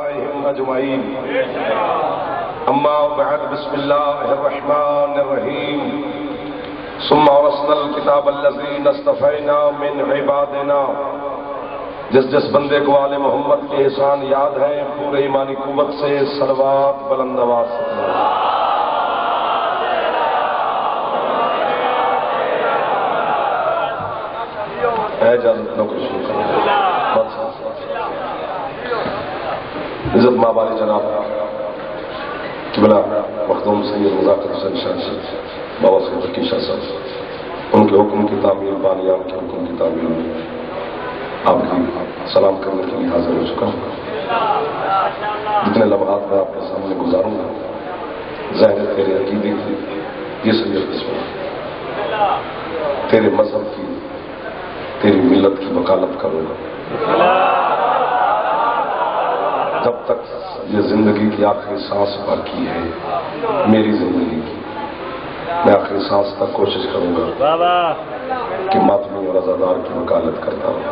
أجمعين أما بعد بسم الله الرحمن الرحيم ثم أورثنا الكتاب الذين اصطفينا من عبادنا جس بندے کو آل محمد کے احسان یاد ہیں پورے ایمانی قوت سے صلوات بلند آواز سے اجازت نوکری شروع کریں عزت مابالی جناب قبلہ مخدوم سید مذاکر حسین شاہ صاحب بابا سید حقی شاہ صاحب ان کے حکم کی تعمیل بانیان کے حکم کی تعمیل میں آپ کی سلام کرنے کے لیے حاضر ہو چکا ہوں. جتنے لمحات میں آپ کے سامنے گزاروں گا ظاہر تیرے عقیدے کی یہ سید قسم تیرے مذہب کی تیری ملت کی وکالت کروں گا جب تک یہ زندگی کی آخری سانس باقی ہے. میری زندگی کی میں آخری سانس تک کوشش کروں گا کہ ماتمی اور عزادار کی وکالت کرتا ہوں.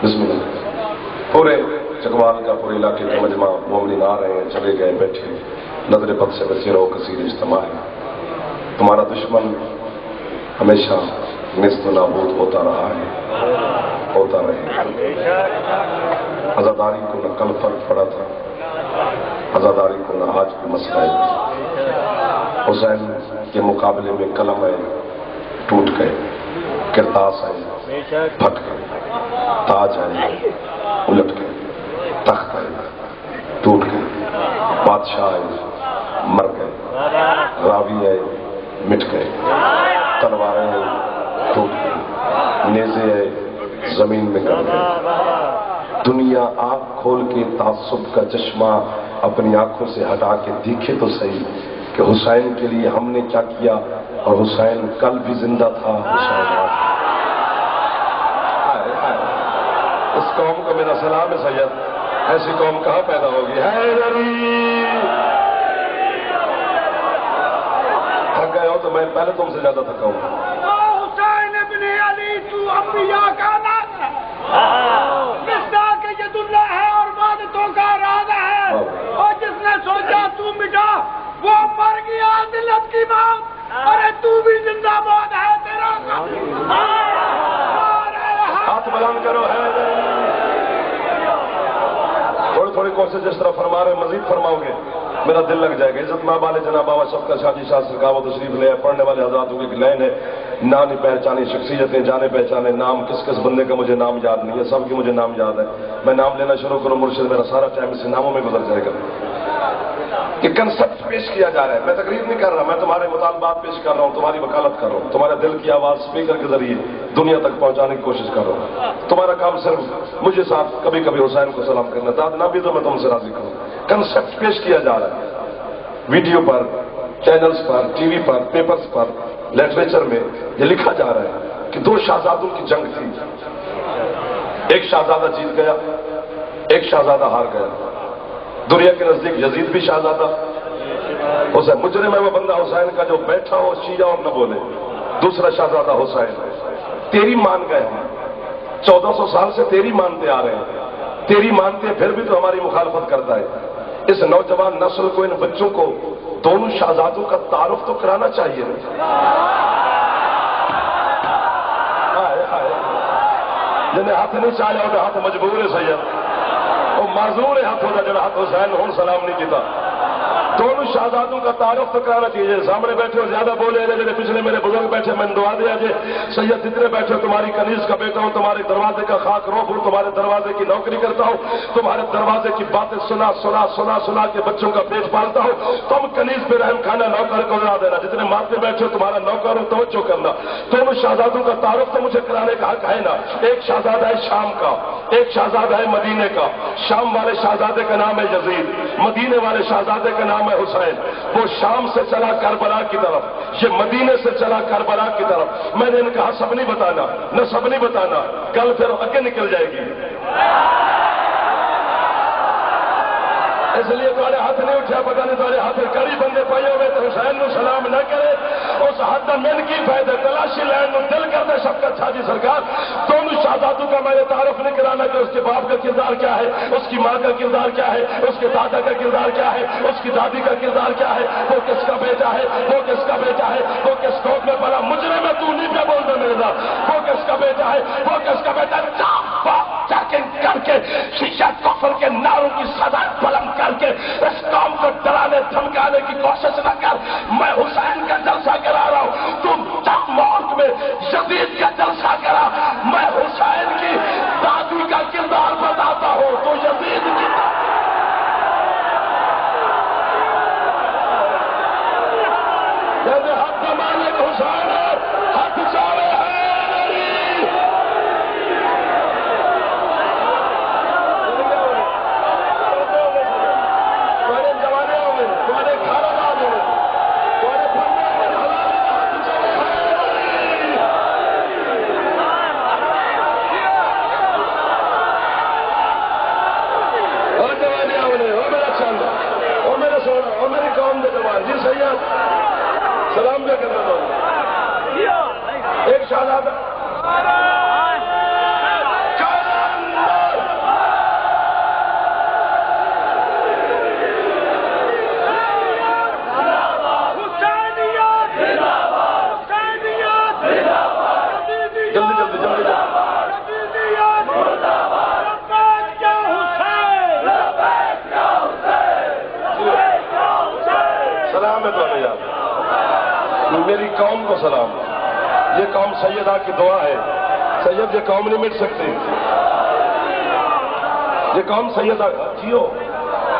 بسم اللہ. پورے چکوال کا پورے علاقے کا مجمع مومنین آ رہے ہیں چلے گئے بیٹھے نظر بد سے بچے رہو کثیر اجتماع ہے. تمہارا دشمن ہمیشہ نست و نابود ہوتا رہا ہے ہوتا رہے. عزاداری کو نہ کل فرق پڑا تھا عزاداری کو نہ آج بھی مسئلہ ہے. حسین کے مقابلے میں قلم ہے ٹوٹ گئے کرتاس ہے پھٹ گئے تاج ہے الٹ گئے تخت ہے ٹوٹ گئے بادشاہ ہے مر گئے راوی ہے مٹ گئے تلواریں ہیں ٹوٹ گئی نیزے ہے زمین میں گر گئے. دنیا آنکھ کھول کے تعصب کا چشمہ اپنی آنکھوں سے ہٹا کے دیکھے تو صحیح کہ حسین کے لیے ہم نے کیا کیا اور حسین کل بھی زندہ تھا. حسین اس قوم کو میرا سلام ہے سید. ایسی قوم کہاں پیدا ہوگی. حیدری تھک گئے ہو تو میں پہلے تم سے زیادہ تھکا ہوں. حسین ابن علی تو انبیاء کا نام ہے مصداق ید اللہ ہے اور عبادتوں کا راز ہے اور جس نے سوچا تو مٹا وہ مر گیا ذلت کی موت. ارے تو بھی زندہ باد ہے تیرا ہاتھ بلند کرو. ہے تھوڑی تھوڑی کوشش جس طرح فرما رہے مزید فرماؤ گے میرا دل لگ جائے گا. عزت ماں والے جناب بابا شفقت شاہ جی شاہ سرکار و تشریف لے پڑھنے والے حضرات کی لائن ہے. نانی پہچانی شخصیتیں جانے پہچانے نام کس کس بندے کا مجھے نام یاد نہیں ہے سب کی مجھے نام یاد ہے. میں نام لینا شروع کروں مرشد میرا سارا ٹائم اس ناموں میں گزر جائے گا. کہ کنسپٹ پیش کیا جا رہا ہے. میں تقریر نہیں کر رہا میں تمہارے مطالبات پیش کر رہا ہوں تمہاری وکالت کر رہا ہوں. تمہارے دل کی آواز اسپیکر کے ذریعے دنیا تک پہنچانے کی کوشش کر رہا ہوں. تمہارا کام صرف مجھے ساتھ کبھی کبھی حسین کو سلام کرنا تھا نہ بھی تو میں تم سے راضی کروں. کنسپٹ پیش کیا جا رہا ہے ویڈیو پر چینلز پر ٹی وی پر پیپرز پر لٹریچر میں یہ لکھا جا رہا ہے کہ دو شہزادوں کی جنگ تھی. ایک شہزادہ جیت گیا ایک شہزادہ ہار گیا. دنیا کے نزدیک یزید بھی شہزادہ حسین مجرم ہے وہ بندہ حسین کا جو بیٹھا ہو شیعہ اور نہ بولے. دوسرا شہزادہ حسین تیری مان گئے ہم 1400 سال سے تیری مانتے آ رہے ہیں تیری مانتے ہیں پھر بھی تو ہماری مخالفت کرتا ہے. اس نوجوان نسل کو ان بچوں کو دونوں شہزادوں کا تعارف تو کرانا چاہیے. جنہیں ہاتھ نہیں چاہیا ہوتا ہاتھ مجبور ہے سید وہ معذور ہے ہاتھ ہوتا جنہیں ہاتھ حسین ہوں سلام نہیں کیتا. دونوں شہزادوں کا تعارف تو کرانا چاہیے. سامنے بیٹھے ہو زیادہ بولے جیسے پچھلے میرے بزرگ بیٹھے میں دعا دیا جی سید جتنے بیٹھے ہو تمہاری کنیز کا بیٹا ہوں تمہارے دروازے کا خاک روف ہوں تمہارے دروازے کی نوکری کرتا ہوں تمہارے دروازے کی باتیں سنا سنا سنا سنا کے بچوں کا پیٹ پالتا ہوں. تم کنیز پہ رحم کھانا نوکر کو اڑا دینا. جتنے ماتھے بیٹھے ہو تمہارا نوکر ہوں توجہ کرنا. دونوں شہزادوں کا تعارف تو مجھے کرانے کا حق ہے نا. ایک شہزادہ ہے شام کا ایک شہزادہ ہے مدینے کا. شام والے شہزادے کا نام ہے یزید مدینے والے شہزادے کا نام ہے حسین. وہ شام سے چلا کربلا کی طرف یہ مدینے سے چلا کربلا کی طرف. میں نے ان کا سب نہیں بتانا نہ سب نہیں بتانا کل پھر آگے نکل جائے گی. اس لیے تمہارے ہاتھ نہیں اٹھا پتا نہیں تمہارے ہاتھ کڑی بندے پائے ہوئے تو حسین نو سلام نہ کرے اس حد من کی فائدہ تلاشی لین نو دل کرتے شفقت شاہ جی سرکار تم شہزادوں کا میں نے تعارف نہیں کرانا کہ اس کے باپ کا کردار کیا ہے، اس کی ماں کا کردار کیا ہے، اس کے دادا کا کردار کیا ہے، اس کی دادی کا کردار کیا ہے، وہ کس کا بیٹا ہے، وہ کس کا بیٹا ہے، وہ کس قوم میں پڑا مجرم ہے، تو نہیں پہ بول دے میرے ساتھ، وہ کس کا بیٹا ہے، وہ کس کا بیٹا ہے، کر کے شیشہ کفر کے ناروں کی سزا بلند کر کے اس قوم کو ڈرانے دھمکانے کی کوشش نہ کر۔ میں حسین کا جلسہ کرا رہا ہوں، تم جب ملک میں یزید کا جلسہ کرا، میں حسین کی دادی کا کردار بتاتا ہوں تو یزید کی جیسے حق کا مالک حسین ہے، حق چاہے ہے جی سید سلام کیا کرنا دو ایک شہزادہ میری قوم کو سلام، یہ قوم سیدہ کی دعا ہے، سید یہ قوم نہیں مٹ سکتی، یہ قوم سیدہ جیو۔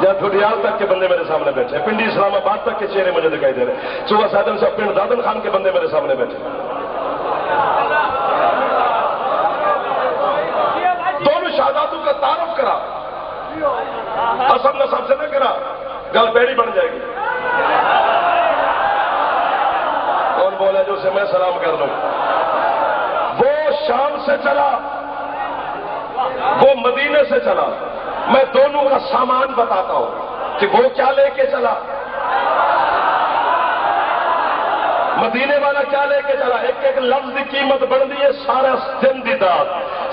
یا دھوڈیال تک کے بندے میرے سامنے بیٹھے، پنڈی اسلام آباد تک کے چہرے مجھے دکھائی دے رہے، صبح سادن سے پنڈ دادن خان کے بندے میرے سامنے بیٹھے، دونوں شہزادوں کا تعارف کرا، حسب نسب سے نہ کرا، گل پیڑی بن جائے گی۔ کون بولے جو اسے میں سلام کر لوں؟ وہ شام سے چلا، وہ مدینے سے چلا، میں دونوں کا سامان بتاتا ہوں کہ وہ کیا لے کے چلا، مدینے والا کیا لے کے چلا۔ ایک ایک لفظ کی قیمت بڑھ دی ہے، سارا دن دی داد،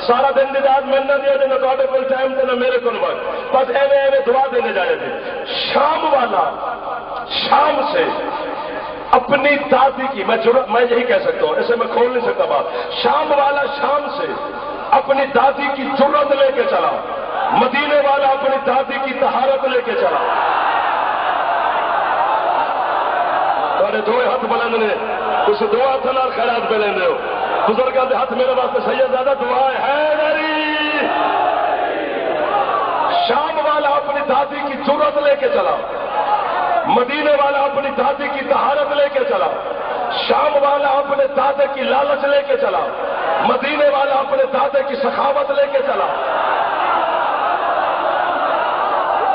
سارا دن دی داد میں نہ دیا نہ تھوڑے کوئی ٹائم تے نہ میرے کو وقت، بس ایویں ایویں دعا دینے جائے تھے۔ شام والا شام سے اپنی دادی کی، میں یہی کہہ سکتا ہوں، اسے میں کھول نہیں سکتا بات، شام والا شام سے اپنی دادی کی جرت لے کے چلا، مدینے والا اپنی دادی کی طہارت لے کے چلا۔ تھوڑے دو ہاتھ بلند نے، اس دو ہاتھ نال خیرات پہ لیندے ہو، بزرگاں دے ہاتھ میرے واسطے سیدزادہ دعا ہے حیدری۔ شام والا اپنی دادی کی جرت لے کے چلا، مدینے والا اپنی دادی کی طہارت لے کے چلا، شام والا اپنے دادے کی لالچ لے کے چلا، مدینے والا اپنے دادے کی سخاوت لے کے چلا۔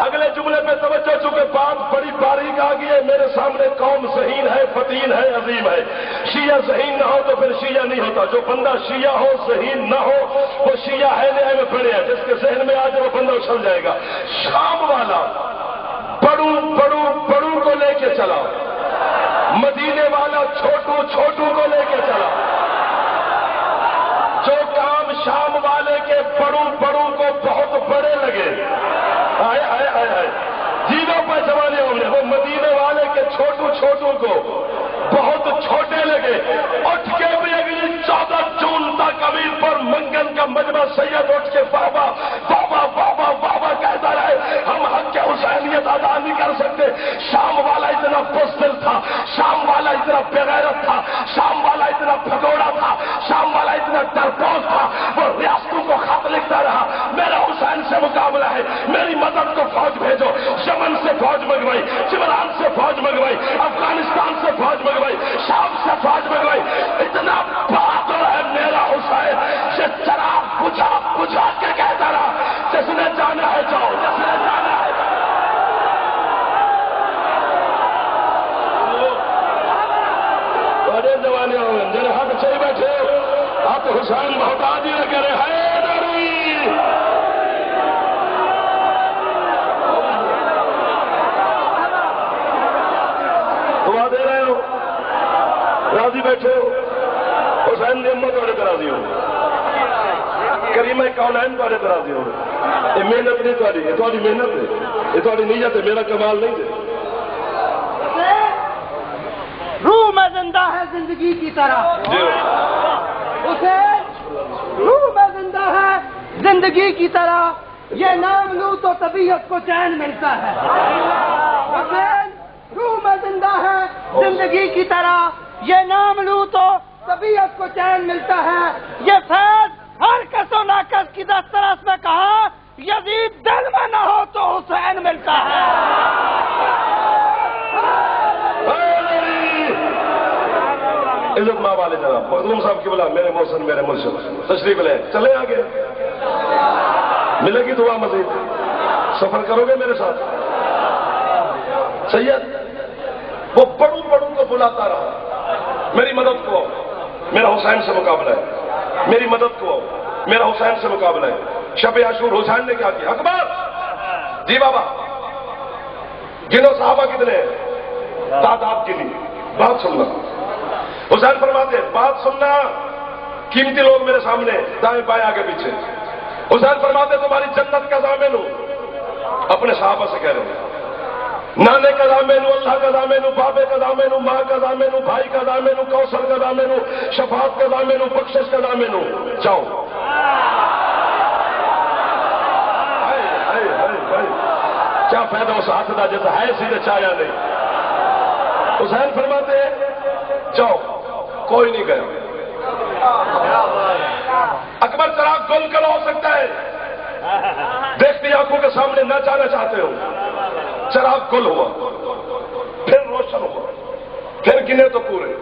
اگلے جملے پہ توجہ، چونکہ بات بڑی باریک آ گئی ہے، میرے سامنے قوم ذہین ہے، فتین ہے، عظیم ہے۔ شیعہ ذہین نہ ہو تو پھر شیعہ نہیں ہوتا، جو بندہ شیعہ ہو ذہین نہ ہو وہ شیعہ ہے نئے میں پڑے ہے، جس کے ذہن میں آ جائے وہ بندہ اچھل جائے گا۔ شام والا بڑوں کو لے کے چلا، مدینے والا چھوٹوں کو لے کے چلا۔ جو کام شام والے کے بڑوں کو بہت بڑے لگے، آئے آئے آئے آئے جیدوں پہ جوانے ہوں گے، وہ مدینے والے کے چھوٹوں کو بہت چھوٹے لگے۔ اٹھ کے بھی اگلی 14 جون تک امیر پر منگن کا مجمع سید اٹھ کے بابا بابا بابا بابا کہتا رہے، ہم حق کے حسینیت ادا نہیں کر سکتے۔ شام والا اتنا بزدل تھا، شام والا اتنا بغیرت تھا، شام والا اتنا بھگوڑا تھا، شام والا اتنا ڈرپوک تھا، وہ ریاستوں کو خط لکھتا رہا، میرا حسین سے مقابلہ ہے، میری مدد کو فوج بھیجو۔ یمن سے فوج منگوائی، چمران سے فوج منگوائی، افغانستان سے فوج منگوائی، شام سے فوج منگوائی۔ اتنا بہادر ہے میرا حسین، یہ چراغ بجھا کے کہتا رہا، جس نے جانا ہے جاؤ، جس نے جانا ہے جاؤ۔ بڑے جوانے ہوئے جن ہاتھ چاہیے بیٹھے آپ حسین محتاج ہی نہ کرے، حیدری۔ دعا دے رہے ہو، راضی بیٹھے ہو، حسین کی امت والے پہ راضی ہو۔ کریم کونین تھوڑے طرح دی ہو یہ محنت نہیں تھوڑی، یہ تھوڑی محنت ہے، یہ تھوڑی نیت ہے، میرا کمال نہیں ہے۔ روح میں زندہ ہے زندگی کی طرح، جی حسین روح میں زندہ ہے زندگی کی طرح، یہ نام لوں تو طبیعت کو چین ملتا ہے۔ حسین روح میں زندہ ہے زندگی کی طرح، یہ نام لوں تو طبیعت کو چین ملتا ہے۔ یہ فیض ہر کس و ناکس کی دسترس میں کہا، یزید دل میں نہ ہو تو حسین ملتا ہے۔ عزت ماں والے جناب مخدوم صاحب کی بلا میرے محسن میرے مرشد تشریف لے چلے آگے، ملے گی دعا مزید، سفر کرو گے میرے ساتھ۔ سید وہ بڑوں کو بلاتا رہا، میری مدد کو آؤ، میرا حسین سے مقابلہ ہے، میری مدد کو آؤ، میرا حسین سے مقابلہ ہے۔ شب عاشور حسین نے کیا کیا؟ اکبر جی بابا گنو صحابہ کتنے ہیں؟ تعداد گنی، بات سننا۔ حسین فرماتے ہیں بات سننا، قیمتی لوگ میرے سامنے دائیں بائیں آگے پیچھے۔ حسین فرماتے ہیں تمہاری جنت کا ضامن ہوں، اپنے صحابہ سے کہہ رہے ہیں، نانے کا ضامن ہوں، اللہ کا ضامن ہوں، بابے کا ضامن ہوں، ماں کا ضامن ہوں، بھائی کا ضامن ہوں، کوثر کا ضامن ہوں، شفاعت کا ضامن ہوں، بخشش کا ضامن ہوں، جاؤ۔ کیا فائدہ اس حاسدہ جیسا ہے سیدھے چایا نہیں۔ حسین فرماتے ہیں جاؤ، کوئی نہیں گیا۔ اکبر چراغ گل کر ہو سکتا ہے، دیکھتی آنکھوں کے سامنے نہ جانا چاہتے ہو، چراغ گل ہوا، پھر روشن ہوا، پھر گنے تو پورے،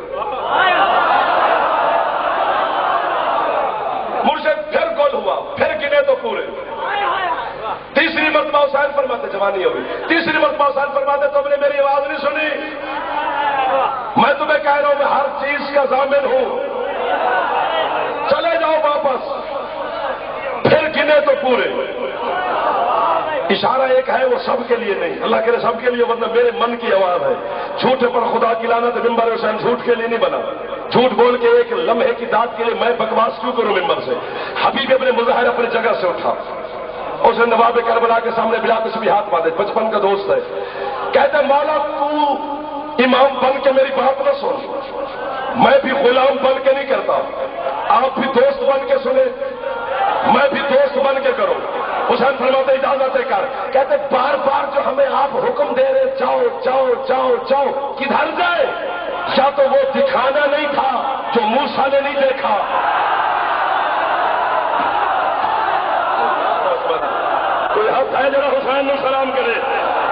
مرشد پھر گل ہوا، پھر گنے تو پورے۔ تیسری مرتبہ حسین فرماتے، جوانی ہوئی، تیسری مرتبہ حسین فرماتے تم نے میری آواز نہیں سنی، میں تمہیں کہہ رہا ہوں میں ہر چیز کا ضامن ہوں، چلے جاؤ واپس، پھر گنے تو پورے۔ اشارہ ایک ہے وہ سب کے لیے نہیں، اللہ کرے سب کے لیے، ورنہ میرے من کی آواز ہے۔ جھوٹے پر خدا کی لعنت، ممبر حسین جھوٹ کے لیے نہیں بنا، جھوٹ بول کے ایک لمحے کی داد کے لیے میں بکواس کیوں کروں ممبر سے؟ حبیب ابن مظاہر اپنی جگہ سے اٹھا، اس نے نواب کربلا کے سامنے بلا کے بھی ہاتھ باندھے، بچپن کا دوست ہے، کہتے مولا تو امام بن کے میری بات نہ سن، میں بھی غلام بن کے نہیں کرتا، آپ بھی دوست بن کے سنیں، میں بھی دوست بن کے کروں۔ حسین فرماتے اجازت ہے کر، کہتے بار بار جو ہمیں آپ حکم دے رہے جاؤ جاؤ جاؤ جاؤ، کدھر جائے؟ یا تو وہ دکھانا نہیں تھا جو موسیٰ نے نہیں دیکھا، کوئی حق ہے ذرا حسین نے سلام کرے،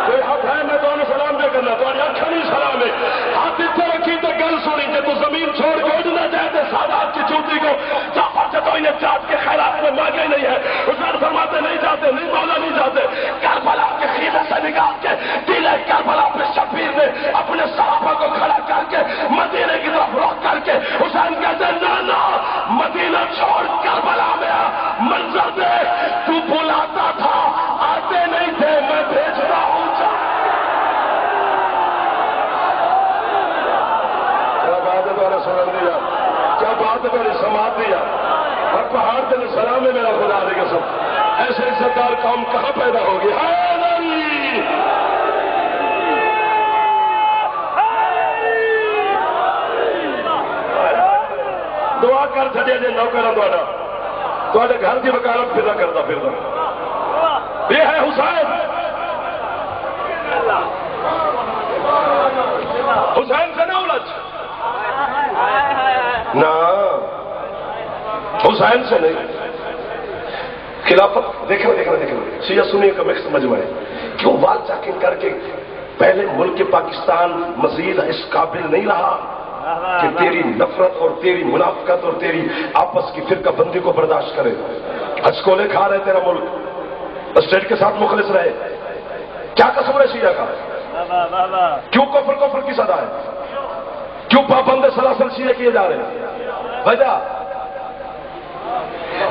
کوئی حق ہے میں دونوں سلام دے کرنا، تمہاری اکھا نہیں سلام ہے، ہاتھ اتنے رکھی تو گل سنی کہ تو زمین چھوڑ کے اڑنا چاہتے سادات کی چوٹی کو، جعفر سے تو انہیں چاند کے خیرات میں مانگے نہیں ہے۔ حسین فرماتے نہیں جاتے، نہیں مولا نہیں جاتے، کربلا کے خیمے سے نکال کے دل کربلا پہ شبیر نے اپنے صحابہ کو کھڑا کر کے مدینے کی طرف رخ کر کے حسین کہتے نانا مدینہ چھوڑ کربلا میں منظر دے، تو بلاتا تھا آتے نہیں تھے، میں بھیجتا ہوں۔ کیا بات ہے تمہارا سلام دیا، کیا بات ہے تمہاری سماعت دیا، اور پہاڑ دل سلام ہے میرا خدا علیہ قسم، ایسے عزتدار قوم کہاں پیدا ہوگی؟ دعا کر چڑیا جی نوکر تھوڑے گھر کی وکالت پھر کرتا پھر یہ ہے حسین، حسین سے نہ الجھ، نہ حسین سے نہیں۔ خلافت دیکھو شیعہ سنی کا مکس مجمع ہے، کیوں وال چاکنگ کر کے پہلے ملک پاکستان مزید اس قابل نہیں رہا کہ تیری نفرت اور تیری منافقت اور تیری آپس کی فرقہ بندی کو برداشت کرے؟ ہچکولے کھا رہے تیرا ملک، اسٹیٹ کے ساتھ مخلص رہے، کیا قصور ہے شیعہ کا؟ کیوں کفر کی صدا ہے؟ کیوں پابند سلاسل شیعہ کیے جا رہے ہیں؟ وجہ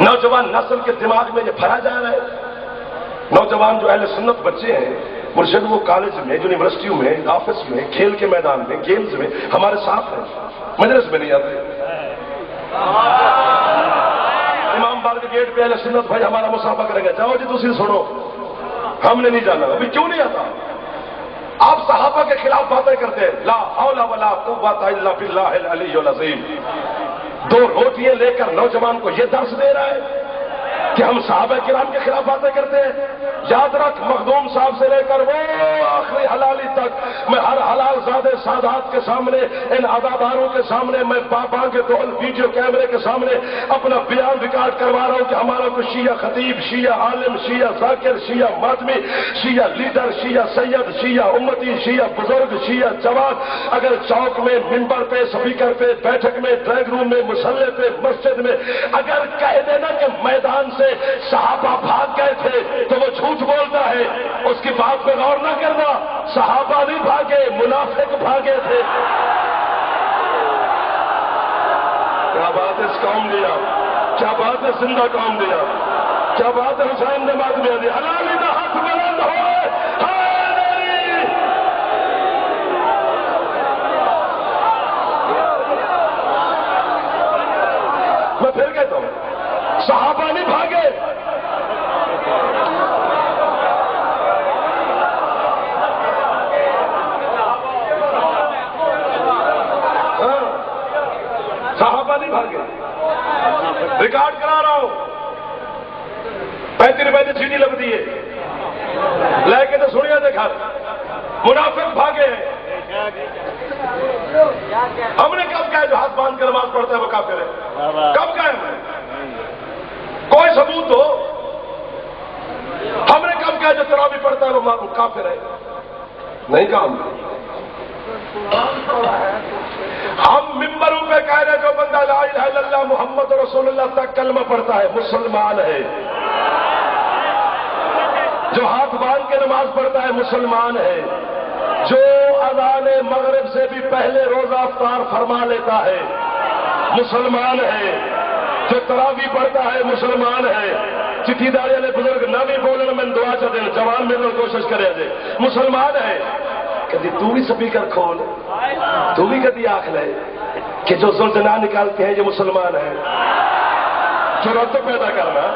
نوجوان نسل کے دماغ میں یہ بھرا جا رہا ہے۔ نوجوان جو اہل سنت بچے ہیں مرشد، وہ کالج میں، یونیورسٹیوں میں، آفس میں، کھیل کے میدان میں، گیمز میں ہمارے ساتھ ہیں، مجلس میں نہیں آتے۔ امام بارگاہ گیٹ پہ اہل سنت بھائی ہمارا مسافہ کریں گے. جاؤ جی تسی سنو, ہم نے نہیں جانا. ابھی کیوں نہیں آتا؟ آپ صحابہ کے خلاف باتیں کرتے ہیں. لا حول ولا قوت الا باللہ العلی العظیم. 2 روٹیاں لے کر نوجوان کو یہ درس دے رہا ہے کہ ہم صحابہ کرام کے خلاف باتیں کرتے ہیں. یاد رکھ, مخدوم صاحب سے لے کر وہ آخری حلالی تک میں ہر حلال زادے سادات کے سامنے, ان عزاداروں کے سامنے, میں پاپا کے دول ویڈیو کیمرے کے سامنے اپنا بیان ریکارڈ کروا رہا ہوں کہ ہمارا کوئی شیعہ خطیب, شیعہ عالم, شیعہ ذاکر, شیعہ ماتمی, شیعہ لیڈر, شیعہ سید, شیعہ امتی, شیعہ بزرگ, شیعہ جوان اگر چوک میں, ممبر پہ, اسپیکر پہ, بیٹھک میں, ڈرائنگ روم میں, مصلے پہ, مسجد میں اگر کہہ دینا کہ میدان سے صحابہ بھاگ گئے تھے تو وہ جھوٹ بولتا ہے. اس کی بات پہ غور نہ کرنا. صحابہ نہیں بھاگے, منافق بھاگے تھے. کیا بات ہے اس قوم دیا, کیا بات ہے زندہ قوم دیا, کیا بات ہے حسین نے ماتمیا دی. حلالی کا ہاتھ بلند ہوئے. میں پھر کہتا ہوں, صحابہ نہیں بھاگے. صحابہ نہیں بھاگے. ریکارڈ کرا رہا ہوں, 35 روپے کی سیڑھی لگتی ہے, لے کے تو سنیا دیکھا. منافق بھاگے ہیں. ہم نے کب کہا جو ہاتھ باندھ کر نماز پڑھتا ہے وہ کافر ہے؟ کب کہا ہم نے؟ کوئی ثبوت ہو. ہم نے کب کہا جو تراویح پڑھتا ہے وہ کافر ہے؟ نہیں کہا ہم نے. ہم ممبروں پہ کہہ رہے جو بندہ لا الہ الا اللہ محمد رسول اللہ تک کلمہ پڑھتا ہے مسلمان ہے. جو ہاتھ باندھ کے نماز پڑھتا ہے مسلمان ہے. جو اذان مغرب سے بھی پہلے روزہ افطار فرما لیتا ہے مسلمان ہے. جو تراویح پڑھتا ہے مسلمان ہے. چٹھی داری والے بزرگ نہ بھی بولنا, میں دعا چاہ دیں جوان میرے کوشش کرے جی مسلمان ہے. کدی تو بھی سپیکر کھول, تو بھی کدی آنکھ لے کہ جو زلزلہ نکالتے ہیں یہ مسلمان ہے. جرأت تو پیدا کرنا.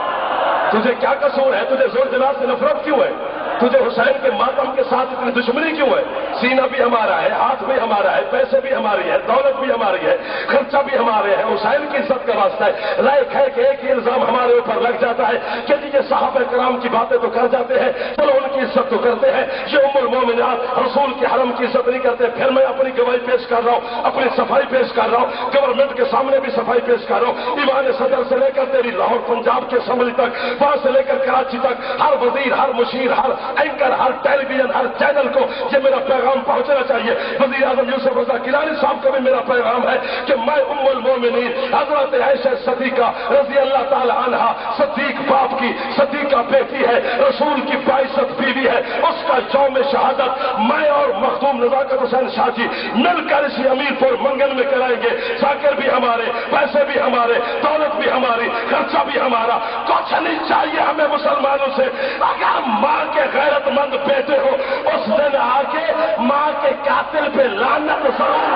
تجھے کیا قصور ہے؟ تجھے زلزلہ سے نفرت کیوں ہے؟ تجھے حسین کے ماتم کے ساتھ اتنی دشمنی کیوں ہے؟ سینہ بھی ہمارا ہے, ہاتھ بھی ہمارا ہے, پیسے بھی ہماری ہے, دولت بھی ہماری ہے, خرچہ بھی ہمارے ہے. حسین کی عزت کا واسطہ ہے. لائق ہے کہ ایک ہی الزام ہمارے اوپر لگ جاتا ہے کہ یہ صحابہ کرام کی باتیں تو کر جاتے ہیں, چلو ان کی عزت تو کرتے ہیں, یہ ام المومنات رسول کے حرم کی عزت نہیں کرتے. پھر میں اپنی گواہی پیش کر رہا ہوں, اپنی صفائی پیش کر رہا ہوں, گورنمنٹ کے سامنے بھی صفائی پیش کر رہا ہوں. ایوان صدر سے لے کر تیری لاہور پنجاب کے اسمبلی تک, وہاں سے لے کر کراچی تک, ہر وزیر, ہر مشیر, ہر اینکر, ہر ٹیلی ویژن, ہر چینل کو یہ میرا پیغام پہنچنا چاہیے. وزیر اعظم یوسف رضا گیلانی صاحب کو بھی میرا پیغام ہے کہ میں ام المومنین حضرت عائشہ صدیقہ رضی اللہ تعالی عنہا, صدیق باپ کی, صدیقہ بیٹی ہے, رسول کی باعزت بیوی ہے, اس کا یوم شہادت میں اور مخدوم نزاکت حسین شاہ جی مل کر اسی امیر پور منگل میں کرائیں گے. ذاکر بھی ہمارے, پیسے بھی ہمارے, دولت بھی ہماری, خرچہ بھی ہمارا. کچھ نہیں چاہیے ہمیں مسلمانوں سے. اگر ماں کے غیرت مند بیٹے ہو اس دن آ کے ماں کے قاتل پہ لعنت ضرور.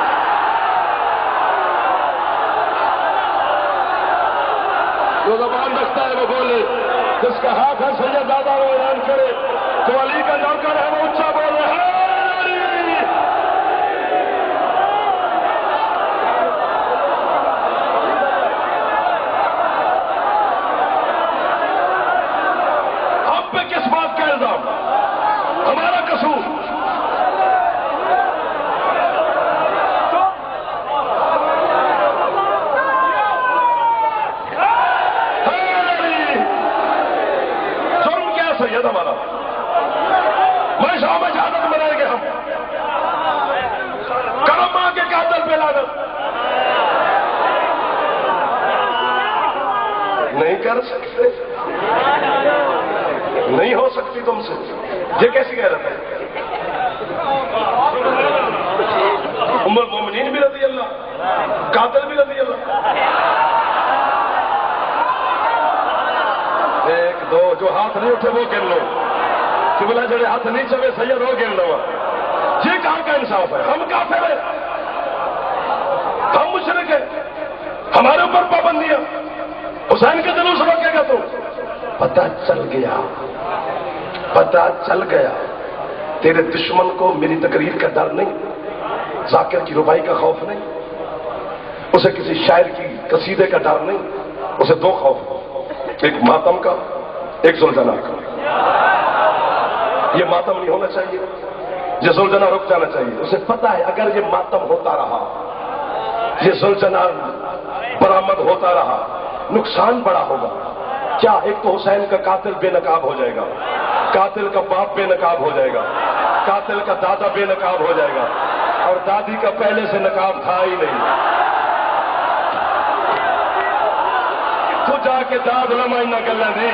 جو زبان رکھتا ہے وہ بولے, جس کا ہاتھ ہے سید دادا وہ اعلان کرے. تو علی کا نوکر ہے وہ اونچا بولے ہے. ہم پہ کس بات کا الزام؟ ہمارا قصور. جرم کیا سید ہمارا؟ میں شام شہادت منائیں گے ہم. کرم ماں کے قاتل پہ لعنت. نہیں کر سکتے, نہیں ہو سکتی تم سے. یہ کیسی کہہ رہا ہے؟ ام المومنین بھی رضی اللہ, قاتل بھی رضی اللہ. 1 2 جو ہاتھ نہیں اٹھے وہ گن لو. بولا جڑے ہاتھ نہیں چلے سید وہ گن لو. یہ کہاں کا انصاف ہے؟ ہم کافر ہیں, ہم مشرک ہیں, ہمارے اوپر پابندیاں. حسین کے جلوس روکے گا تو پتہ چل گیا تیرے دشمن کو میری تقریر کا ڈر نہیں، ذاکر کی ربائی کا خوف نہیں، اسے کسی شاعر کی قصیدے کا ڈر نہیں، اسے دو خوف، ایک ماتم کا، ایک ذوالجناح کا۔ یہ ماتم نہیں ہونا چاہیے، یہ ذوالجناح رک جانا چاہیے۔ اسے پتا ہے اگر یہ ماتم ہوتا رہا، یہ ذوالجناح برآمد ہوتا رہا، نقصان بڑا ہوگا۔ کیا ایک تو حسین کا قاتل بے نقاب ہو جائے گا، قاتل کا باپ بے نقاب ہو جائے گا، قاتل کا دادا بے نقاب ہو جائے گا، اور دادی کا پہلے سے نقاب تھا ہی نہیں۔ تو جا کے داد لمائی نہ گلیں دی،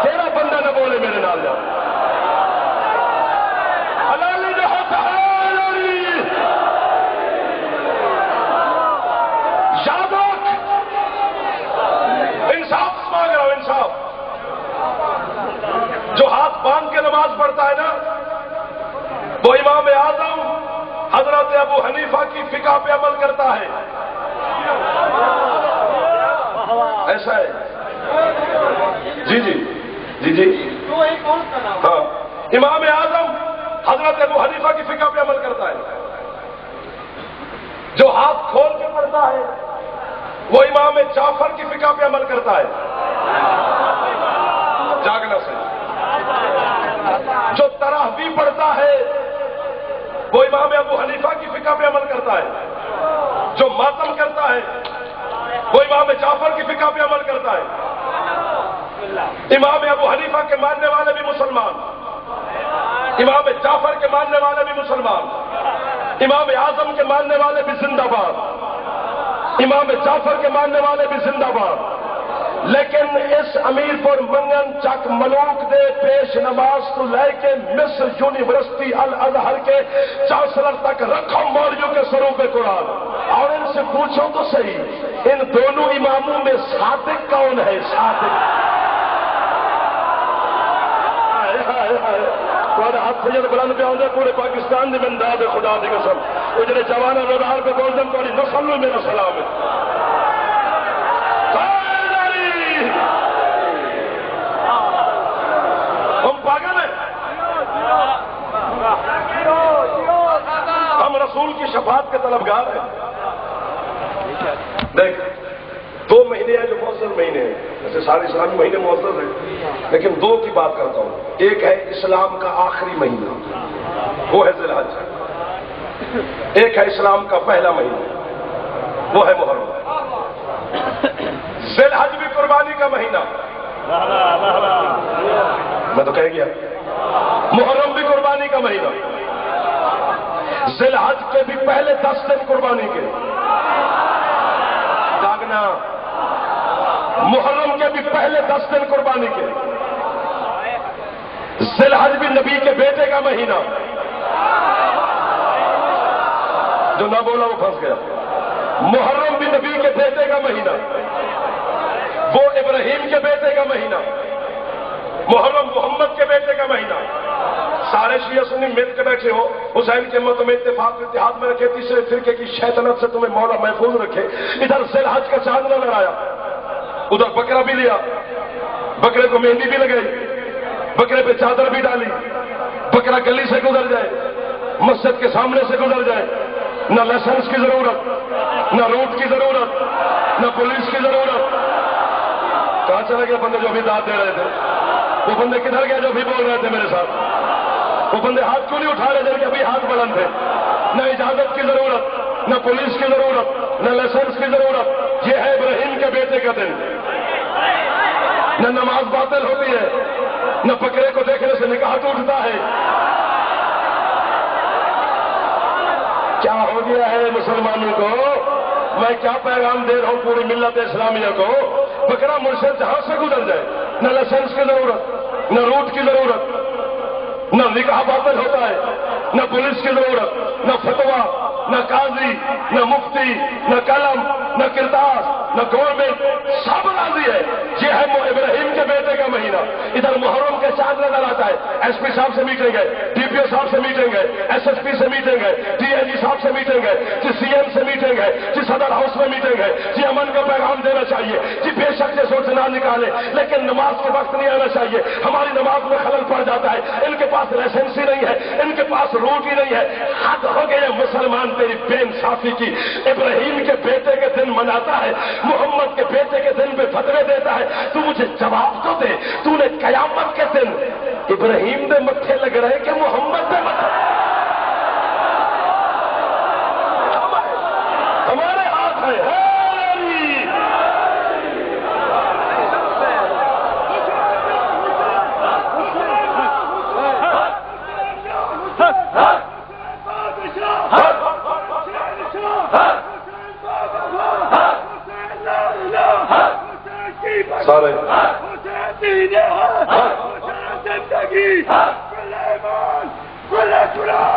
تیرا بندہ نہ بولے میرے نال جا۔ یاد رکھ، انصاف مانگ رہا ہوں، انصاف۔ جو ہاتھ باندھ کے نماز پڑھتا ہے نا، وہ امام اعظم حضرت ابو حنیفہ کی فقہ پہ عمل کرتا ہے، ایسا ہے؟ جی ہاں، امام اعظم حضرت ابو حنیفہ کی فقہ پہ عمل کرتا ہے۔ جو ہاتھ کھول کے پڑھتا ہے وہ امام جعفر کی فقہ پہ عمل کرتا ہے، جاگنا سے۔ جو تراویح پڑھتا ہے وہ امام ابو حنیفہ کی فقہ پہ عمل کرتا ہے، جو ماتم کرتا ہے وہ امام جعفر کی فقہ پہ عمل کرتا ہے۔ امام ابو حنیفہ کے ماننے والے بھی مسلمان، امام جعفر کے ماننے والے بھی مسلمان، امام اعظم کے ماننے والے بھی زندہ باد، امام جعفر کے ماننے والے بھی زندہ باد۔ لیکن اس امیر پور منگن چک ملوک دے پیش نماز تو لے کے مصر یونیورسٹی الازہر کے چانسلر تک رکھو مولویوں کے سروپ قرآن، اور ان سے پوچھو تو صحیح ان دونوں اماموں میں صادق کون ہے؟ صادق ہاتھ سید بلند پہ آؤں پورے پاکستان دی بنداد خدا دی قسم، وہ جڑے جوانا روزار پہ بول دیں تھوڑی نسل میں میرا سلام ہے۔ ہم پاگل ہیں، ہم رسول کی شفاعت کے طلبگار ہیں۔ دیکھ 2 مہینے ہیں جو مؤثر مہینے ہیں، جیسے سارے اسلامی مہینے مؤثر ہیں، لیکن 2 کی بات کرتا ہوں۔ ایک ہے اسلام کا آخری مہینہ، وہ ہے ذی الحج، ایک ہے اسلام کا پہلا مہینہ، وہ ہے محرم۔ ذی الحج بھی قربانی کا مہینہ، میں تو کہہ گیا، محرم بھی قربانی کا مہینہ، ذی الحج کے بھی پہلے 10 دن قربانی کے، جاگنا، محرم کے بھی پہلے 10 دن قربانی کے، ذی الحج بھی نبی کے بیٹے کا مہینہ، جو نہ بولا وہ پھنس گیا، محرم بھی نبی کے بیٹے کا مہینہ، وہ ابراہیم کے بیٹے کا مہینہ، محرم محمد کے بیٹے کا مہینہ۔ سارے شیعہ سنی مل کے بیٹھے ہو، حسین کے مت میں اتفاق اتحاد میں رکھے، تیسرے فرقے کی شیطنت سے تمہیں مولا محفوظ رکھے۔ ادھر ذی الحج کا چاند نہ لڑایا، ادھر بکرا بھی لیا، بکرے کو مہندی بھی لگائی، بکرے پہ چادر بھی ڈالی، بکرا گلی سے گزر جائے، مسجد کے سامنے سے گزر جائے، نہ لائسنس کی ضرورت، نہ روٹ کی ضرورت، نہ پولیس کی ضرورت۔ کہاں چلے گئے بندے جو ابھی داد دے رہے تھے؟ وہ بندے کدھر گئے جو ابھی بول رہے تھے میرے ساتھ؟ وہ بندے ہاتھ کیوں نہیں اٹھا رہے تھے کہ ابھی ہاتھ بلند تھے؟ نہ اجازت کی ضرورت، نہ پولیس کی ضرورت، نہ لائسنس کی ضرورت۔ یہ ہے ابراہیم کے بیٹے کا دن۔ نہ نماز باطل ہوتی ہے، نہ بکرے کو دیکھنے سے نکاح ٹوٹتا ہے۔ کیا ہو گیا ہے مسلمانوں کو؟ میں کیا پیغام دے رہا ہوں پوری ملت اسلامیہ کو؟ بکرا مرشد جہاں سے گزر جائے، نہ لائسنس کی ضرورت، نہ روٹ کی ضرورت، نہ نکاح باطل ہوتا ہے، نہ پولیس کی ضرورت، نہ فتوا، نہ قاضی، نہ مفتی، نہ قلم، نہ کرتاس، نہ گورنمنٹ، سب راضی ہے۔ یہ ہے ابراہیم کے بیٹے کا مہینہ۔ ادھر محرم کے چاند نظر آتا ہے، ایس پی صاحب سے میٹنگ ہے، ڈی پی DPO صاحب سے میٹنگ ہے, SSP سے میٹنگ ہے, DIG صاحب سے میٹنگ ہے, جی CM سے میٹنگ ہے, جی صدر ہاؤس میں میٹنگ ہے, جی امن کا پیغام دینا چاہیے, جی بے شک سے سوچ نہ نکالے, لیکن نماز کے وقت نہیں آنا چاہیے. ہماری نماز میں خلل پڑ جاتا ہے. ان کے پاس لائسنس ہی نہیں ہے, ان کے پاس روٹ ہی نہیں ہے. حد ہو گیا مسلمان تیری بے انصافی کی. ابراہیم کے بیٹے کے دن مناتا ہے, محمد کے بیٹے کے دن پہ فتوے دیتا ہے. تو مجھے جواب تو دے, تو نے قیامت کے دن ابراہیم دے متھے لگ رہے کہ محمد دے متھے؟ ہمارے ہاتھ ہے. سارے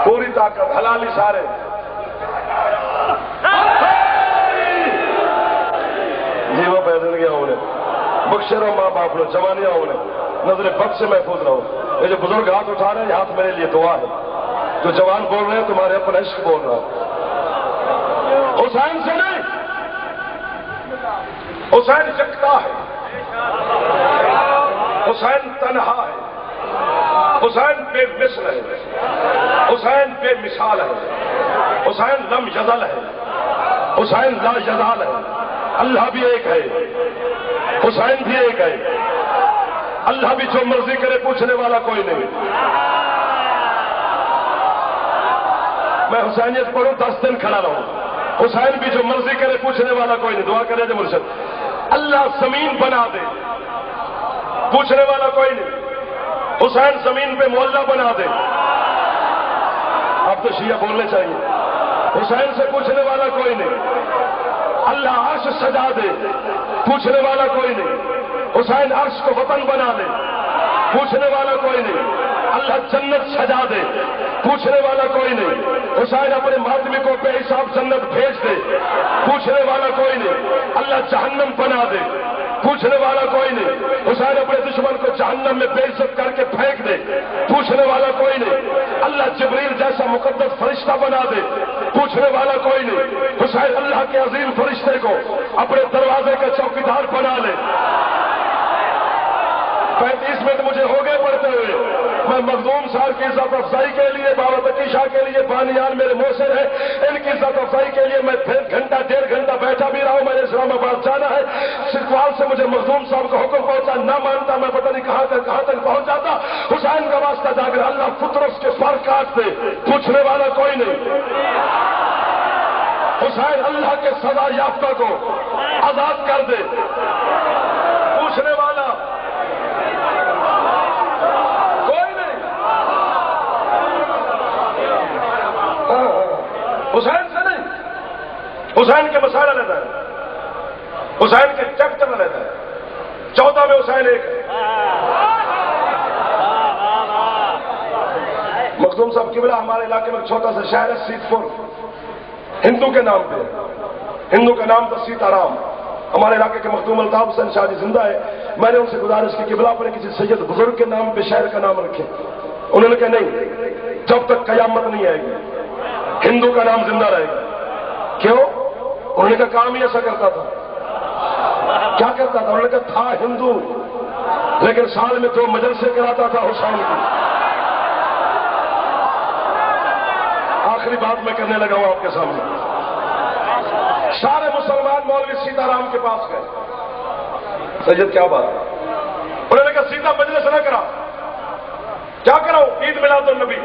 پوری طاقت حلالی سارے جیوا پیدل گیا انہیں بخشے رہو ماں باپ لو جوانیاں انہیں نظر بد سے محفوظ رہو. یہ جو بزرگ ہاتھ اٹھا رہے ہیں ہاتھ میرے لیے دعا ہے. جو جوان بول رہے ہیں تمہارے اپنا عشق بول رہا ہے. حسین سے نہیں, حسین جگتا ہے, حسین تنہا ہے, حسین بے مثل ہے, حسین بے مثال ہے, حسین لم یزل ہے, حسین لا یزال ہے. اللہ بھی ایک ہے, حسین بھی ایک ہے. اللہ بھی جو مرضی کرے پوچھنے والا کوئی نہیں. میں حسینیت پڑھوں 10 دن کھڑا رہوں. حسین بھی جو مرضی کرے پوچھنے والا کوئی نہیں. دعا کرے جو مرشد اللہ زمین بنا دے, پوچھنے والا کوئی نہیں. حسین زمین پہ محلہ بنا دے. اب تو شیعہ بولنے چاہیے. حسین سے پوچھنے والا کوئی نہیں. اللہ عرش سجا دے, پوچھنے والا کوئی نہیں. حسین عرش کو وطن بنا دے, پوچھنے والا کوئی نہیں. اللہ جنت سجا دے, پوچھنے والا کوئی نہیں. حسین اپنے ماتمی کو بے حساب جنت بھیج دے, پوچھنے والا کوئی نہیں. اللہ جہنم بنا دے, پوچھنے والا کوئی نہیں. حسین اپنے دشمن کو جہنم میں بے عزت کر کے پھینک دے, پوچھنے والا کوئی نہیں. اللہ جبریل جیسا مقدس فرشتہ بنا دے, پوچھنے والا کوئی نہیں. حسین اللہ کے عظیم فرشتے کو اپنے دروازے کا چوکیدار بنا لے. 35 منٹ مجھے ہو گئے پڑھتے ہوئے. میں مخدوم صاحب کی عزت افزائی کے لیے, بابا تقی شاہ کے لیے, بانیان میرے موثر ہے, ان کی عزت افزائی کے لیے میں پھر گھنٹہ 1.5 گھنٹہ بیٹھا بھی رہا ہوں. میں نے اسلام آباد جانا ہے. سکھوال سے مجھے مخدوم صاحب کا حکم پہنچا, نہ مانتا میں پتہ نہیں کہاں تک پہنچ جاتا. حسین کا واسطہ جا کر اللہ فطرت کے پر کاٹ دے, پوچھنے والا کوئی نہیں. حسین اللہ کے سزا یافتہ کو آزاد کر دے, پوچھنے والا کوئی نہیں. حسین سے نہیں, حسین کے مسائل لیتا ہے, حسین کے چیپٹر لیتا ہے. 14 میں حسین ایک ہے. مخدوم صاحب قبلہ ہمارے علاقے میں چھوٹا سا شہر ہے سیت پور, ہندو کے نام پہ. ہندو کا نام تھا سیتا رام. ہمارے علاقے کے مخدوم الطاف حسین شاہ جی زندہ ہے. میں نے ان سے گزارش کی قبلہ اپنے کسی سید بزرگ کے نام پہ شہر کا نام رکھے. انہوں نے کہا نہیں, جب تک قیامت نہیں آئے گی ہندو کا نام زندہ رہے گا. کیوں؟ انہوں نے کہا کام ہی ایسا کرتا تھا. کیا کرتا تھا؟ انہوں نے کہا تھا ہندو, لیکن سال میں 2 مجلسیں کراتا تھا حسین کی. آخری بات میں کرنے لگا ہوں آپ کے سامنے. سارے مسلمان مولوی سیتا رام کے پاس گئے. سید کیا بات ہے؟ انہوں نے کہا سیتا مجلس نہ کرا. کیا کراؤ؟ عید میلاد النبی.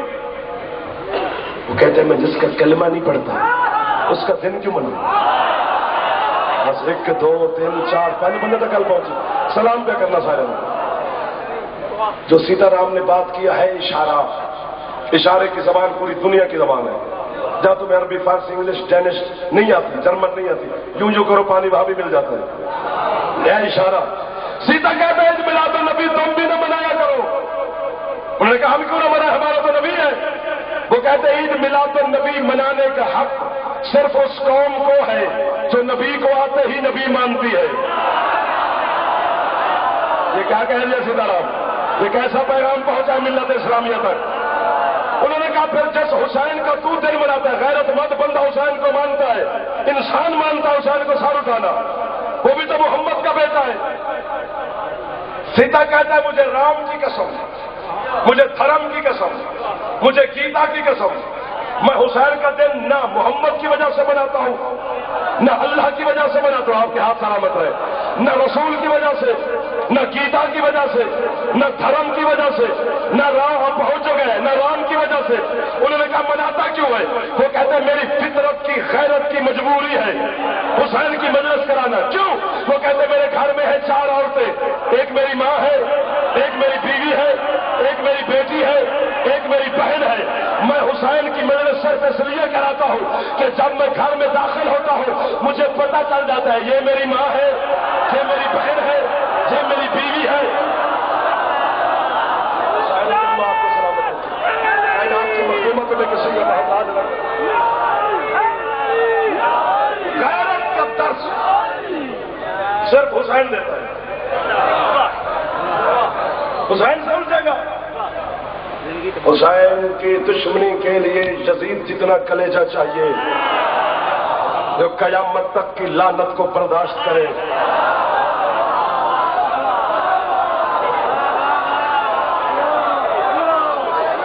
وہ کہتے ہیں میں جس کا کلمہ نہیں پڑھتا اس کا دن کیوں مناؤں؟ بس 1 2 3 4 5 بندے تک کل پہنچے. سلام پہ کرنا سارے میں. جو سیتا رام نے بات کیا ہے اشارہ. اشارے کی زبان پوری دنیا کی زبان ہے. جہاں تمہیں عربی, فارسی, انگلش, ڈینش نہیں آتی, جرمن نہیں آتی, یوں کرو پانی وہاں بھی مل جاتا ہے. یہ اشارہ. سیتا کہتے ہیں عید میلاد النبی تم بھی نہ منایا کرو. انہوں نے کہا ہم کیوں نہ منائے, ہمارا تو نبی ہے. وہ کہتے ہیں عید میلاد النبی منانے کا حق صرف اس قوم کو ہے جو نبی کو آتے ہی نبی مانتی ہے. یہ کیا کہہ رہے سیتا رام؟ یہ کیسا پیغام پہنچا ملت اسلامیہ تک؟ انہوں نے کہا پھر جس حسین کا تو دل مناتا ہے، غیرت مند بندہ حسین کو مانتا ہے، انسان مانتا ہے حسین کو سر اٹھانا، وہ بھی تو محمد کا بیٹا ہے۔ سیتا کہتا ہے مجھے رام کی قسم، مجھے دھرم کی قسم، مجھے گیتا کی قسم، میں حسین کا دل نہ محمد کی وجہ سے مناتا ہوں، نہ اللہ کی وجہ سے مناتا ہوں، آپ کے ہاتھ سلامت رہے، نہ رسول کی وجہ سے، نہ گیتا کی وجہ سے، نہ دھرم کی وجہ سے، نہ رام پہنچ گئے، نہ رام کی وجہ سے۔ انہوں نے کہا مناتا کیوں ہے؟ وہ کہتے ہیں میری فطرت کی غیرت کی مجبوری ہے حسین کی مجلس کرانا۔ کیوں؟ وہ کہتے ہیں میرے گھر میں ہے 4 عورتیں، ایک میری ماں ہے، ایک میری بیوی ہے، ایک میری بیٹی ہے، ایک میری بہن ہے۔ میں حسین کی مجلس صرف اس لیے کراتا ہوں کہ جب میں گھر میں داخل ہوتا ہوں مجھے پتہ چل جاتا ہے یہ میری ماں ہے، یہ میری بہن ہے، یہ میری بیوی ہے۔ کائنات کی مخدومت میں کسی کا محتاج نہ کرے۔ غیرت کا درس صرف حسین دیتا ہے، حسین سمجھے گا۔ حسین کی دشمنی کے لیے یزید جتنا کلیجہ چاہیے جو قیامت تک کی لعنت کو برداشت کرے۔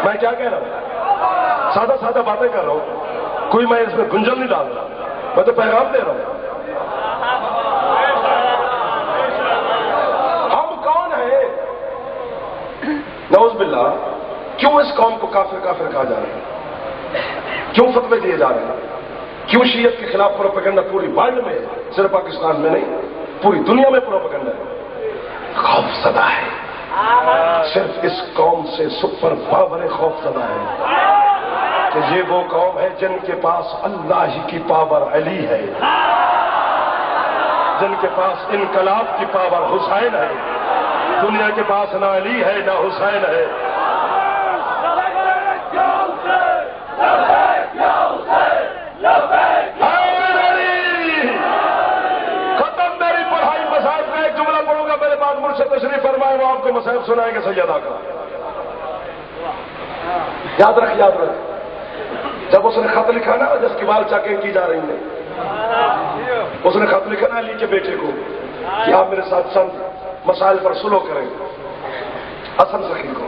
میں کیا کہہ رہا ہوں؟ سادہ سادہ باتیں کر رہا ہوں، کوئی میں اس میں گنجل نہیں ڈال رہا، میں تو پیغام دے رہا ہوں۔ ہم کون ہیں؟ نعوذ باللہ، کیوں اس قوم کو کافر کافر کہا جا رہا ہے؟ کیوں فتوے دیے جا رہے ہیں؟ کیوں شیعت کے خلاف پروپیگنڈا پوری ورلڈ میں، صرف پاکستان میں نہیں پوری دنیا میں پروپیگنڈا ہے؟ خوف زدہ ہے، صرف اس قوم سے سپر پاور خوف زدہ ہے کہ یہ وہ قوم ہے جن کے پاس اللہ ہی کی پاور علی ہے، جن کے پاس انقلاب کی پاور حسین ہے۔ دنیا کے پاس نہ علی ہے نہ حسین ہے۔ ختم میری پڑھائی مسائل کا ایک جملہ پڑھوں گا، میرے بعد مجھ سے تشریف فرمائے، وہ آپ کو مسائل سنائیں گے سیدہ کا۔ یاد رکھ جب اس نے خط لکھا نا جس کی بال چاکیں کی جا رہی ہیں، اس نے خط لکھا نا علی کے بیٹے کو کہ آپ میرے ساتھ چند مسائل پر سلو کریں۔ حسن سخی کو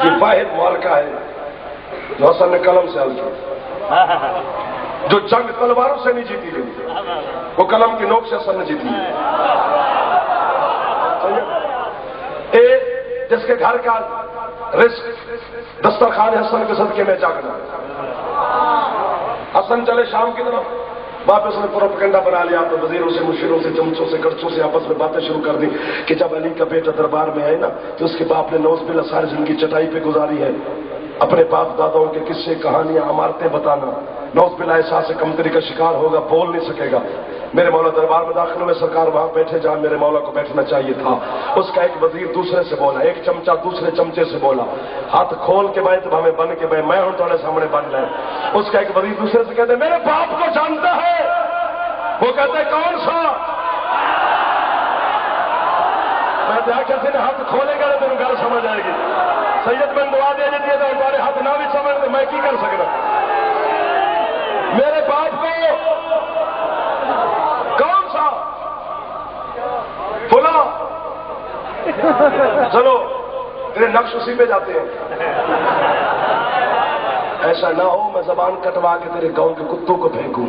یہ واحد معرکہ ہے جو حسن نے قلم سے حل کیا، جو جنگ تلواروں سے نہیں جیتی گئی، وہ قلم کی نوک سے حسن نے جیتی ہے۔ جس کے گھر کا رزق دسترخوان حسن کے صدقے میں جاگنا۔ حسن چلے شام کی طرف، واپس نے پروپیگنڈا بنا لیا، تو وزیروں سے، مشیروں سے، چمچوں سے، کرچوں سے آپس میں باتیں شروع کر دی کہ جب علی کا بیٹا دربار میں آئے نا تو اس کے باپ نے نوز باللہ ساری زندگی چٹائی پہ گزاری ہے، اپنے باپ داداؤں کے قصے، کہانیاں، عمارتیں بتانا، نوز باللہ احساس کمتری کا شکار ہوگا، بول نہیں سکے گا۔ میرے مولا دربار میں داخل ہوئے، سرکار وہاں بیٹھے جہاں میرے مولا کو بیٹھنا چاہیے تھا۔ اس کا ایک وزیر دوسرے سے بولا، ایک چمچہ دوسرے چمچے سے بولا، ہاتھ کھول کے بھائی تو ہمیں بن کے بھائی میں ہوں تمہارے سامنے بن لیں۔ اس کا ایک وزیر دوسرے سے کہتے میرے باپ کو جانتا ہے؟ وہ کہتے کون سا؟ میں تو کسی نے ہاتھ کھولے گا تو تمہیں گل سمجھ آئے گی۔ سید بن دعا دے دیتی ہے تو تمہارے ہاتھ نہ بھی سمجھ تو میں کی کر سکتا؟ میرے باپ کو کون سا؟ بولا چلو تیرے نقش اسی پہ جاتے ہیں، ایسا نہ ہو میں زبان کٹوا کے تیرے گاؤں کے کتوں کو پھینکوں۔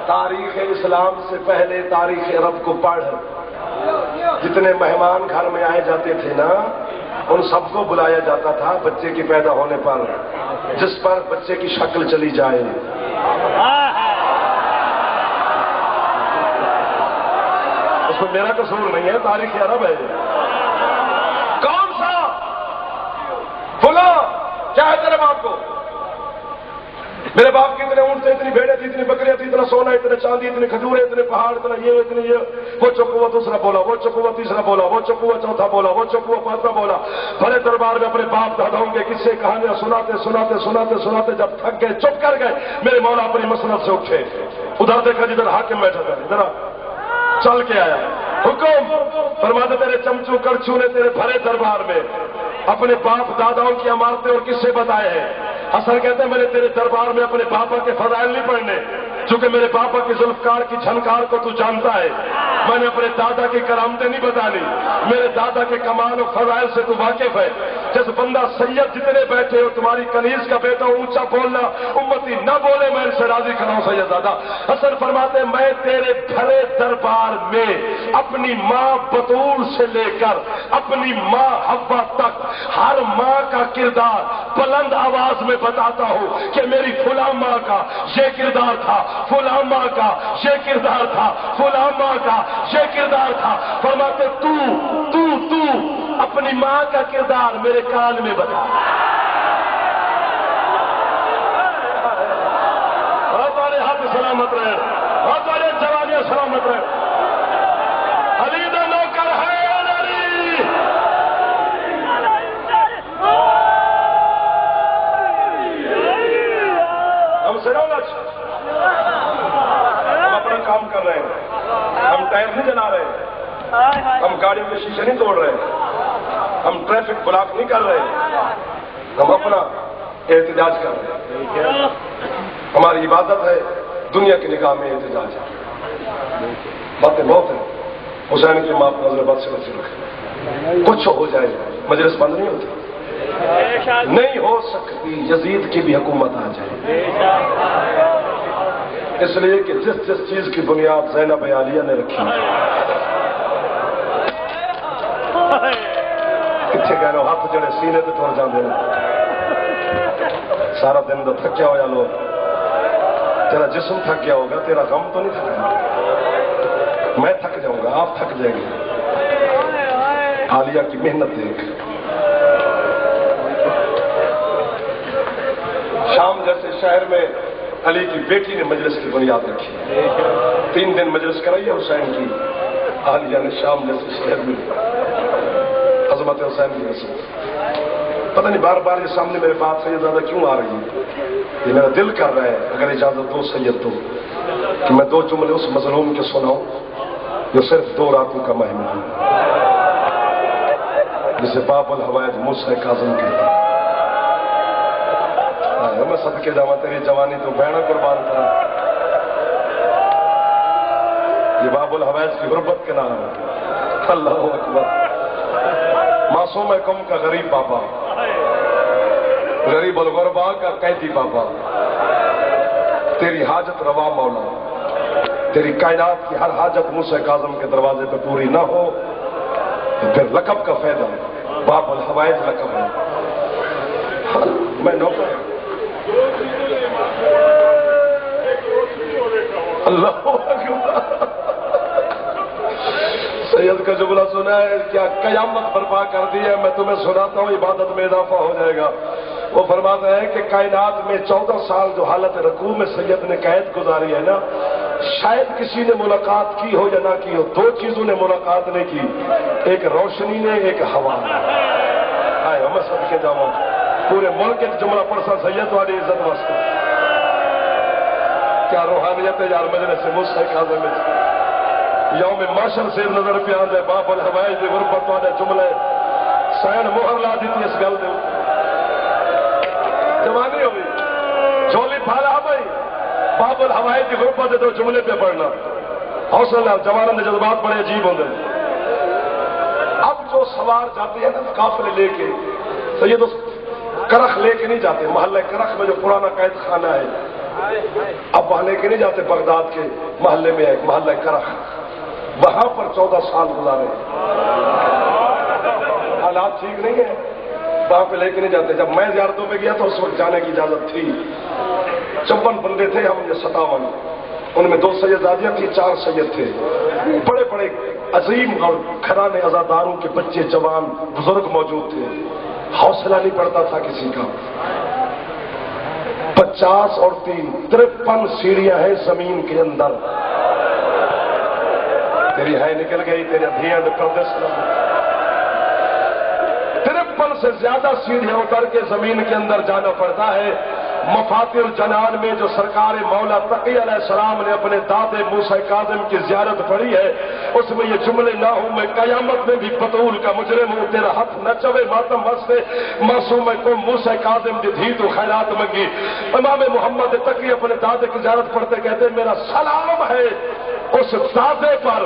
تاریخ اسلام سے پہلے تاریخ عرب کو پڑھ، جتنے مہمان گھر میں آئے جاتے تھے نا ان سب کو بلایا جاتا تھا بچے کے پیدا ہونے پر، جس پر بچے کی شکل چلی جائے۔ اس میں میرا قصور نہیں ہے، تاریخ عرب ہے۔ کون سا؟ بولا کیا ہے تیرے باپ کو؟ میرے باپ کے اتنے اونٹ تھے، اتنی بھیڑیں تھی، اتنی بکریاں تھی، اتنا سونا، اتنے چاندی، اتنے کھجورے، اتنے پہاڑ، اتنا یہ اتنے یہ۔ وہ چپ ہوا دوسرا بولا، وہ چپ ہوا تیسرا بولا، وہ چپ ہوا چوتھا بولا، وہ چپ ہوا پانچواں بولا۔ بڑے دربار میں اپنے باپ داداؤں کے قصے کہانیاں سناتے سناتے سناتے سناتے جب تھک گئے، چپ کر گئے، میرے مولا اپنی مسند سے اٹھے، ادھر دیکھا جدھر حاکم بیٹھا تھا، ادھر چل کے آیا، حکم فرماتے تیرے چمچو کرچو نے تیرے بھرے دربار میں اپنے باپ داداؤں کی عمارتیں اور قصے بتائے ہیں. حسن کہتے ہیں میں نے تیرے دربار میں اپنے پاپا کے فضائل نہیں پڑھنے چونکہ میرے پاپا کی ذوالفقار کی جھنکار کو تو جانتا ہے. میں نے اپنے دادا کی کرامتیں نہیں بتانی, میرے دادا کے کمال و فضائل سے تو واقف ہے. جس بندہ سید جتنے بیٹھے ہو تمہاری کنیز کا بیٹا اونچا بولنا امتی نہ بولے میں ان سے راضی کھڑا ہوں سید دادا. حسن فرماتے ہیں میں تیرے بھرے دربار میں اپنی ماں بطول سے لے کر اپنی ماں حوا تک ہر ماں کا کردار بلند آواز میں بتاتا ہوں کہ میری فلاں ماں کا یہ کردار تھا, فلاں ماں کا یہ کردار تھا, فلاں ماں کا یہ کردار تھا. فرماتے تو اپنی ماں کا کردار میرے کان میں بتا. ہمارے ہاتھ سلامت رہے, ہمارے جوانیاں سلامت رہے. علی دا نوکر ہے علی. ہم سے ہم اپنا کام کر رہے ہیں, ہم ٹائر نہیں جلا رہے, ہم گاڑیوں کے شیشے نہیں توڑ رہے, ہم ٹریفک بلاک نہیں کر رہے, ہم اپنا احتجاج کر رہے ہیں. ہماری عبادت ہے, دنیا کی نگاہ میں احتجاج ہے. باتیں بہت ہیں. حسین کی ماں نظر بات سے بچے رکھے, کچھ ہو جائے مجلس بند نہیں ہوتی, نہیں ہو سکتی یزید کی بھی حکومت آ جائے. اس لیے کہ جس چیز کی بنیاد زینب عالیہ نے رکھی کتنے کہہ رہے ہو ہاتھ جڑے سینے تے ٹر جاندے ہیں. سارا دن تو تھکیا ہوا لوگ, تیرا جسم تھک گیا ہوگا, تیرا غم تو نہیں تھکا. میں تھک جاؤں گا, آپ تھک جائیں گے. عالیہ کی محنت دیکھ. شام جیسے شہر میں علی کی بیٹی نے مجلس کی بنیاد رکھی. 3 دن مجلس کرائی ہے حسین کی. عالیہ نے شام جیسے شہر میں عظمت حسین کی رسم. پتہ نہیں بار بار یہ سامنے میرے بات سے یہ زیادہ کیوں آ رہی ہے. یہ میرا دل کر رہا ہے اگر اجازت دو سید تو کہ میں 2 جملے اس مظلوم کے سناؤں جو صرف 2 راتوں کا مہمان جسے باب الحوائج موسیٰ کاظم کہتا ہے. میں صدقے جاواں تیری جوانی تو بہنا قربان کرا. یہ باب الحوائج کی غربت کے نام ہے. اللہ اکبر. معصوم قوم کا غریب پاپا, غریب الغربا کا قیدی پاپا, تیری حاجت روا مولا, تیری کائنات کی ہر حاجت موسیٰ کاظم کے دروازے پہ پوری نہ ہو تو پھر لقب کا فائدہ. باب الحوائج لقب ہے. میں نوکر اللہ اکبر. سید کا جملہ سنا ہے کیا قیامت برپا کر دی ہے. میں تمہیں سناتا ہوں عبادت میں اضافہ ہو جائے گا. وہ فرماتا ہے کہ کائنات میں 14 سال جو حالت رکوع میں سید نے قید گزاری ہے نا, شاید کسی نے ملاقات کی ہو یا نہ کی ہو, 2 چیزوں نے ملاقات نہیں کی, ایک روشنی نے, ایک ہوا نے. ہائے ہمیں سب کے جاؤں پورے ملک ایک جملہ پڑسا سید والی عزت واسطے. کیا روحانیت ہے یار مجلس موسیٰ کاظم میں. یوم معاشر سے نظر پہ آدھے باب الحوائج دی غربت والے جملے سین مہر لا دیتی اس گل دے. جوانی ہوئی جھولی پھالا بھائی, باب الحوائج دی غربت دے 2 جملے پہ پڑھنا. حوصلہ جوانوں کے جذبات بڑے عجیب ہوندے. اب جو سوار جاتے ہیں نا قافلے لے کے, سید اس کرخ لے کے نہیں جاتے. محلہ کرخ میں جو پرانا قید خانہ ہے اب وہاں لے کے نہیں جاتے. بغداد کے محلے میں ایک محلہ کرخ, وہاں پر 14 سال گزارے. حالات ٹھیک نہیں ہیں, وہاں پہ لے کے نہیں جاتے. جب میں زیارتوں پہ گیا تو اس وقت جانے کی اجازت تھی. 56 بندے تھے, ہم یہ 57. ان میں 2 سیدادیاں تھی, 4 سید تھے. بڑے بڑے عظیم اور گھرانے عزاداروں کے بچے جوان بزرگ موجود تھے. حوصلہ نہیں پڑتا تھا کسی کا. 50 اور 3 53 سیڑھیاں ہیں زمین کے اندر. تیری ہے نکل گئی, تیرے دھیان پردیس 53 سے زیادہ سیڑھیاں اتر کے زمین کے اندر جانا پڑتا ہے. مفاتر جنان میں جو سرکار مولا تقی علیہ السلام نے اپنے دادے موسیٰ کاظم کی زیارت پڑھی ہے، اس میں یہ جملے نہ ہوں میں قیامت میں بھی بطول کا مجرم ہوں، تیرا ہاتھ نہ چوے ماتم واسطے معصوم کو موسیٰ کاظم دی دھی تو خیرات منگی۔ امام محمد تقی اپنے دادے کی زیارت پڑھتے کہتے میرا سلام ہے اس دادے پر،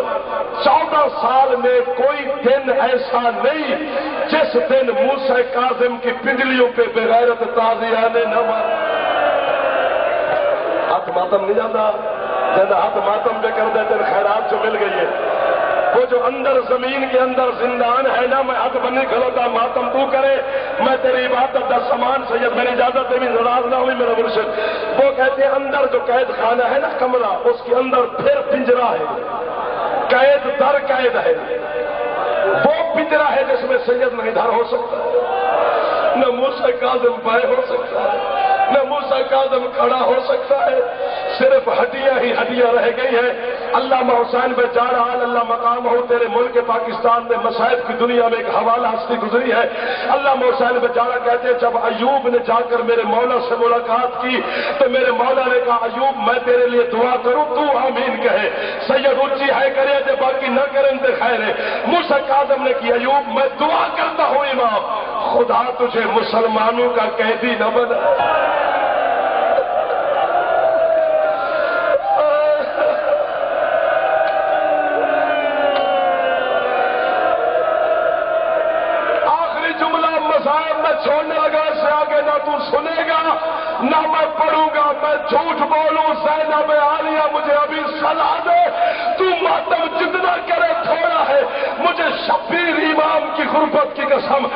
14 سال میں کوئی دن ایسا نہیں جس دن موسیٰ کاظم کی پنڈلیوں پہ بغیرت تازیانے نہ مارا۔ ہاتھ ماتم نہیں جاتا، جیسا ہاتھ ماتم پہ کر دیتے خیرات جو مل گئی ہے، وہ جو اندر زمین کے اندر زندان ہے نا، میں ہاتھ بنی کھلوتا ماتم تو کرے، میں تیری عبادت دا سامان سید میری اجازت بھی ناراض نہ ہوئی میرا مرشد۔ وہ کہتے ہیں اندر جو قید خانہ ہے نا کمرہ، اس کے اندر پھر پنجرا ہے، قید در قید ہے، وہ پنجرا ہے جس میں سید نہ ادھر ہو سکتا ہے، نہ موسیٰ کاظم بائیں ہو سکتا ہے، نہ موسیٰ کاظم کھڑا ہو سکتا ہے، صرف ہڈیاں ہی ہڈیاں رہ گئی ہیں۔ علامہ حسین بے جارہ اللہ مقام ہو، تیرے ملک پاکستان میں مصائب کی دنیا میں ایک حوالہ ہستی گزری ہے۔ علامہ حسین بے جارہ کہتے ہیں جب ایوب نے جا کر میرے مولا سے ملاقات کی تو میرے مولا نے کہا ایوب میں تیرے لیے دعا کروں تو آمین کہے، سید اونچی ہے کرے دے باقی نہ کریں تے خیر ہے۔ موسیٰ کاظم نے کی ایوب میں دعا کرتا ہوں امام خدا تجھے مسلمانوں کا قیدی نہ بنا۔ چھوڑنے لگا اس سے آگے نہ تو سنے گا نہ میں پڑھوں گا، میں جھوٹ بولوں زینب عالیہ مجھے ابھی صلاح دے، تو ماتم جتنا کرے تھوڑا ہے، مجھے شبیر امام کی غربت کی قسم